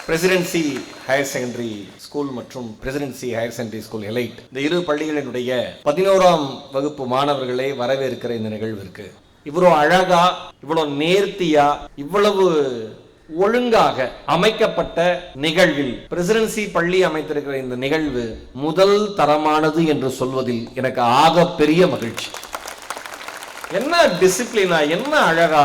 Presidency higher secondary school மற்றும் presidency higher secondary school elite, இந்த இரு பள்ளிகளினுடைய 11ஆம் வகுப்பு மாணவர்களை வரவேற்கிற இந்த நிகழ்விற்கு இவ்வளவு அழகா, இவ்வளவு நேர்த்தியா, இவ்வளவு ஒழுங்காக அமைக்கப்பட்ட நிகழ்வில் பிரசிடென்சி பள்ளி அமைத்திருக்கிற இந்த நிகழ்வு முதல் தரமானது என்று சொல்வதில் எனக்கு ஆக பெரிய மகிழ்ச்சி. என்ன டிசிப்ளினா, என்ன அழகா!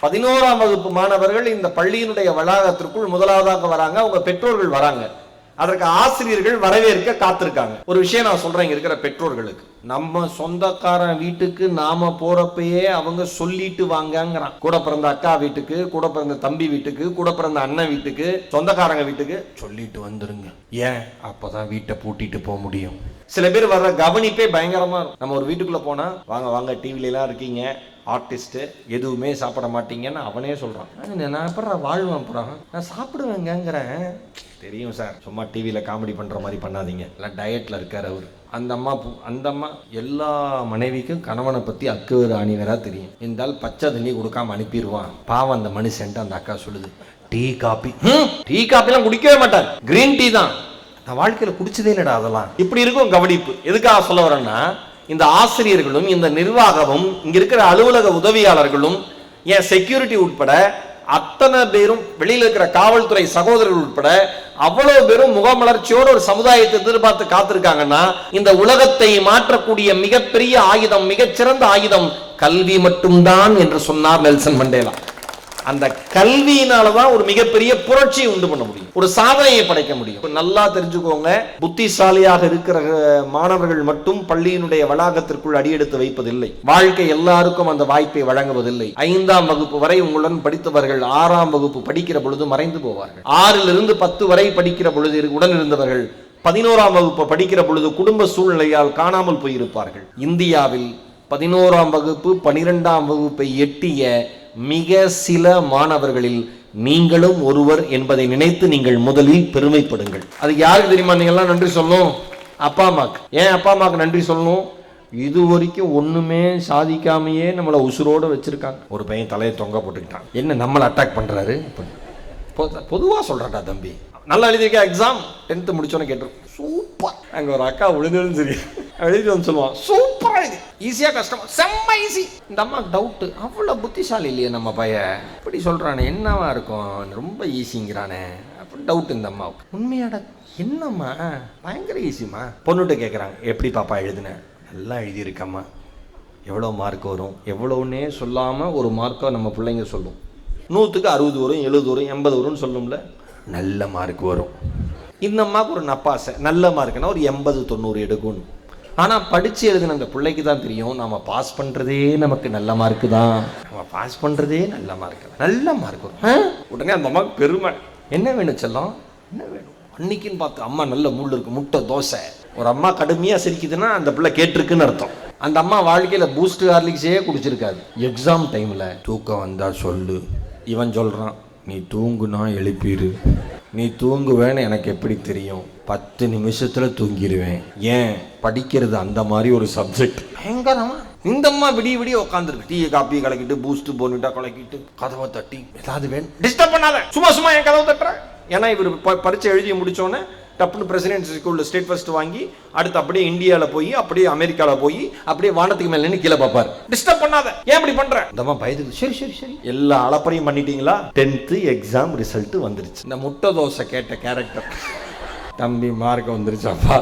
11ஆம் வகுப்பு மாணவர்கள் இந்த பள்ளியினுடைய வளாகத்திற்குள் முதலாவதாக வராங்க. அவங்க பெற்றோர்கள் வராங்க. அதற்கு ஆசிரியர்கள் வரவேற்க காத்திருக்காங்க. ஒரு விஷயம் நான் சொல்றேன் இங்க இருக்கிற பெற்றோர்களுக்கு, நம்ம சொந்தக்காரன் வீட்டுக்கு நாம போறப்பயே அவங்க சொல்லிட்டு வாங்கங்கிறான். கூட பிறந்த அக்கா வீட்டுக்கு, கூட பிறந்த தம்பி வீட்டுக்கு, கூட பிறந்த அண்ணன் வீட்டுக்கு, சொந்தக்காரங்க வீட்டுக்கு சொல்லிட்டு வந்துருங்க. ஏன்? அப்பதான் வீட்டை பூட்டிட்டு போக முடியும். சில பேர் வர்ற கவனிப்பே பயங்கரமா இருக்கும். நம்ம ஒரு வீட்டுக்குள்ள போனா, வாங்க வாங்க டிவில எல்லாம் இருக்கீங்க, ஆர்டிஸ்ட், எதுவுமே சாப்பிட மாட்டீங்கன்னு அவனே சொல்றான். நான் அப்புறம் வாழ்வேன், அப்புறம் நான் சாப்பிடுவேங்கிறேன். தெரியும் சார், சும்மா டிவியில் காமெடி பண்ணுற மாதிரி பண்ணாதீங்க, எல்லாம் டயட்டில் இருக்கார் அவர். அந்த அம்மா எல்லா மனைவிக்கும் கணவனை பற்றி அக்குவர் அணிவராக தெரியும். இருந்தாலும் பச்சை தண்ணி கொடுக்காம அனுப்பிடுவான். பாவம் அந்த மனுஷன்ட்டு அந்த அக்கா சொல்லுது, டீ காப்பிலாம் குடிக்கவே மாட்டார், கிரீன் டீ தான். நான் வாழ்க்கையில் குடிச்சதே இல்லடா அதெல்லாம். இப்படி இருக்கும் கவனிப்பு. எதுக்காக சொல்ல வரேன்னா, இந்த ஆசிரியர்களும் இந்த நிர்வாகமும் இங்க இருக்கிற அலுவலக உதவியாளர்களும் ஏன் செக்யூரிட்டி உட்பட அத்தனை பேரும், வெளியில் இருக்கிற காவல்துறை சகோதரர்கள் உட்பட அவ்வளவு பேரும் முகமலர்ச்சியோடு ஒரு சமுதாயத்தை எதிர்பார்த்து காத்திருக்காங்கன்னா, இந்த உலகத்தை மாற்றக்கூடிய மிகப்பெரிய ஆயுதம், மிகச்சிறந்த ஆயுதம் கல்வி மட்டும்தான் என்று சொன்னார் நெல்சன் மண்டேலா. அந்த கல்வியினாலதான் ஒரு மிகப்பெரிய புரட்சியை உண்டு பண்ண முடியும், ஒரு சாதனையை படைக்க முடியும். நல்லா தெரிஞ்சுக்கோங்க, புத்திசாலியாக இருக்கிற மாணவர்கள் மட்டும் பள்ளியினுடைய வளாகத்திற்குள் அடியெடுத்து வைப்பதில்லை. வாழ்க்கை எல்லாருக்கும் அந்த வாய்ப்பை வழங்குவதில்லை. 5ஆம் வகுப்பு வரை உங்களுடன் படித்தவர்கள் 6ஆம் வகுப்பு படிக்கிற பொழுது மறைந்து போவார்கள். 6லிருந்து 10 வரை படிக்கிற பொழுது உடன் இருந்தவர்கள் 11ஆம் வகுப்பு படிக்கிற பொழுது குடும்ப சூழ்நிலையால் காணாமல் போயிருப்பார்கள். இந்தியாவில் 11ஆம் வகுப்பு 12ஆம் வகுப்பை எட்டிய மிக சில மாணவர்களில் நீங்களும் ஒருவர் என்பதை நினைத்து நீங்கள் முதலில் பெருமைப்படுங்கள். அது யாருக்கு தெரியுமா? நீங்கள்லாம் நன்றி சொல்லணும், அப்பா அம்மாக்கு. ஏன் அப்பா அம்மாக்கு நன்றி சொல்லணும்? இது வரைக்கும் ஒண்ணுமே சாதிக்காமையே நம்மளை உசுரோடு வச்சிருக்காங்க. ஒரு பையன் தலையை தொங்க போட்டுக்கிட்டான், என்ன நம்மளை அட்டாக் பண்றாரு. பொதுவா சொல்றாடா தம்பி, நல்லா எழுதியிருக்க எக்ஸாம் 10th முடிச்சோன்னு கேட்டுரும், சூப்பர். அங்க ஒரு அக்கா விழுந்தாலும் சரி எழுதி வந்து சொல்லுவான், சூப்பரா இது, ஈஸியா கஷ்டமா, செம்ம ஈஸி. இந்த அம்மா டவுட், அவ்வளவு புத்திசாலி இல்லையே நம்ம பையன், இப்படி சொல்றானே, என்னவா இருக்கும், ரொம்ப ஈஸிங்கிறானே அப்படி டவுட் இந்த அம்மாவுக்கு. உண்மையாட என்னம்மா, பயங்கர ஈஸிம்மா. பொண்ணுகிட்ட கேட்குறாங்க, எப்படி பாப்பா எழுதுன? நல்லா எழுதியிருக்கம்மா. எவ்வளோ மார்க் வரும்? எவ்வளோன்னே சொல்லாமல் ஒரு மார்க்கை நம்ம பிள்ளைங்க சொல்லும். 100க்கு 60 வரும், 70 வரும், 80 வரும்னு சொல்லும்ல. நல்ல மார்க் வரும். இந்த அம்மாவுக்கு ஒரு நப்பாசை, நல்ல மார்க்னா ஒரு 80-90 எடுக்கணும். ஆனால் படித்து எழுதின அந்த பிள்ளைக்கு தான் தெரியும், நம்ம பாஸ் பண்ணுறதே நமக்கு நல்ல மார்க்கு தான், நம்ம பாஸ் பண்ணுறதே நல்ல மார்க், நல்ல மார்க் வரும். உடனே அந்த அம்மாவுக்கு பெருமை, என்ன வேணும் செல்லம், என்ன வேணும்? அன்னைக்குன்னு பார்த்து அம்மா நல்ல மூள் இருக்கு, முட்டை தோசை. ஒரு அம்மா கடுமையாக சிரிக்குதுன்னா அந்த பிள்ளை கேட்டிருக்குன்னு அர்த்தம். அந்த அம்மா வாழ்க்கையில் பூஸ்ட் ஹார்லிக்ஸே குடிச்சிருக்காது. எக்ஸாம் டைமில் தூக்கம் வந்தால் சொல்லு, இவன் சொல்கிறான், நீ தூங்குனா எழுப்பிடு. நீ தூங்குவேன்னு எனக்கு எப்படி தெரியும்? 10 நிமிஷத்தில் தூங்கிடுவேன். ஏன்? படிக்கிறது அந்த மாதிரி ஒரு சப்ஜெக்ட். பயங்கரமா இந்த அம்மா விடிய உட்காந்துருக்கு, டீ காப்பி கலக்கிட்டு, பூஸ்ட் போனிட்டா கலக்கிட்டு, கதவை தட்டி, ஏதாவது வேணும், டிஸ்டர்ப் பண்ணாத, சும்மா என் கதவை தட்டுறேன். ஏன்னா இவர் பரீட்சை எழுதி முடிச்சோன்னே டப்புனு பிரசிடென்சி ஸ்கூலில் ஸ்டேட் ஃபர்ஸ்ட் வாங்கி, அடுத்து அப்படியே இந்தியாவில் போய், அப்படியே அமெரிக்காவில் போய், அப்படியே வானத்துக்கு மேலே நின்று கீழே பார்ப்பார். டிஸ்டர்ப் பண்ணாத, ஏன் இப்படி பண்ற? இந்த அம்மா பயந்துக்கு, சரி எல்லா அலப்பறையும் பண்ணிட்டீங்களா? 10th எக்ஸாம் ரிசல்ட் வந்துருச்சு. இந்த முட்டை தோசை கேட்ட கேரக்டர், தம்பி மார்க் வந்துருச்சாப்பா.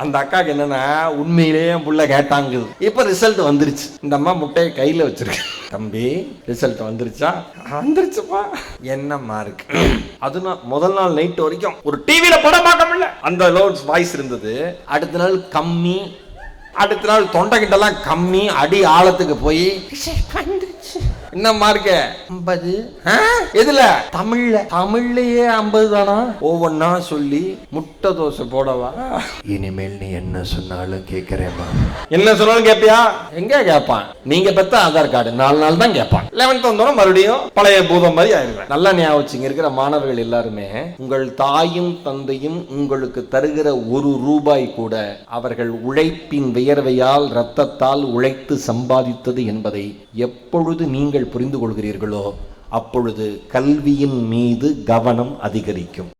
அந்த அக்காக்கு என்னன்னா, உண்மையிலேயே என் புள்ள கேட்டாங்க. இப்ப ரிசல்ட் வந்துருச்சு. இந்த அம்மா முட்டையை கையில வச்சிருக்கு, தம்பி ரிசல்ட் வந்துருச்சா? வந்துருச்சுப்பா. என்ன மார்க்? அது முதல் நாள் நைட் வரைக்கும் ஒரு டிவியில படம் பார்க்க முடியல, அந்த லோட்ஸ் வாய்ஸ் இருந்தது. அடுத்த நாள் கம்மி, அடுத்த நாள் தொண்டை கிட்டலாம் கம்மி, அடி ஆழத்துக்கு போய் என்ன மார்க்க? 50. எதுல? தமிழ்லயே 50 தானா? ஒவ்வொன்னா சொல்லி முட்டை தோசை போடவா? இனிமேல் நீ என்ன சொன்னாலும் கேட்கிறேமா? என்ன சொன்னாலும் கேட்பியா? எங்க கேட்பான்? நீங்க பெத்த ஆதார் கார்டு 4 நாள் தான் கேட்பான். 11th வந்தோம் மறுபடியும் பழைய பூதம் மாதிரி ஆயிடுவேன். நல்லா ஞாபகம் வச்சுங்க, இருக்கிற மாணவர்கள் எல்லாருமே, உங்கள் தாயும் தந்தையும் உங்களுக்கு தருகிற 1 ரூபாய் கூட அவர்கள் உழைப்பின் வியர்வையால், இரத்தத்தால் உழைத்து சம்பாதித்தது என்பதை எப்பொழுது நீங்கள் புரிந்து கொள்கிறீர்களோ அப்பொழுது கல்வியின் மீது கவனம் அதிகரிக்கும்.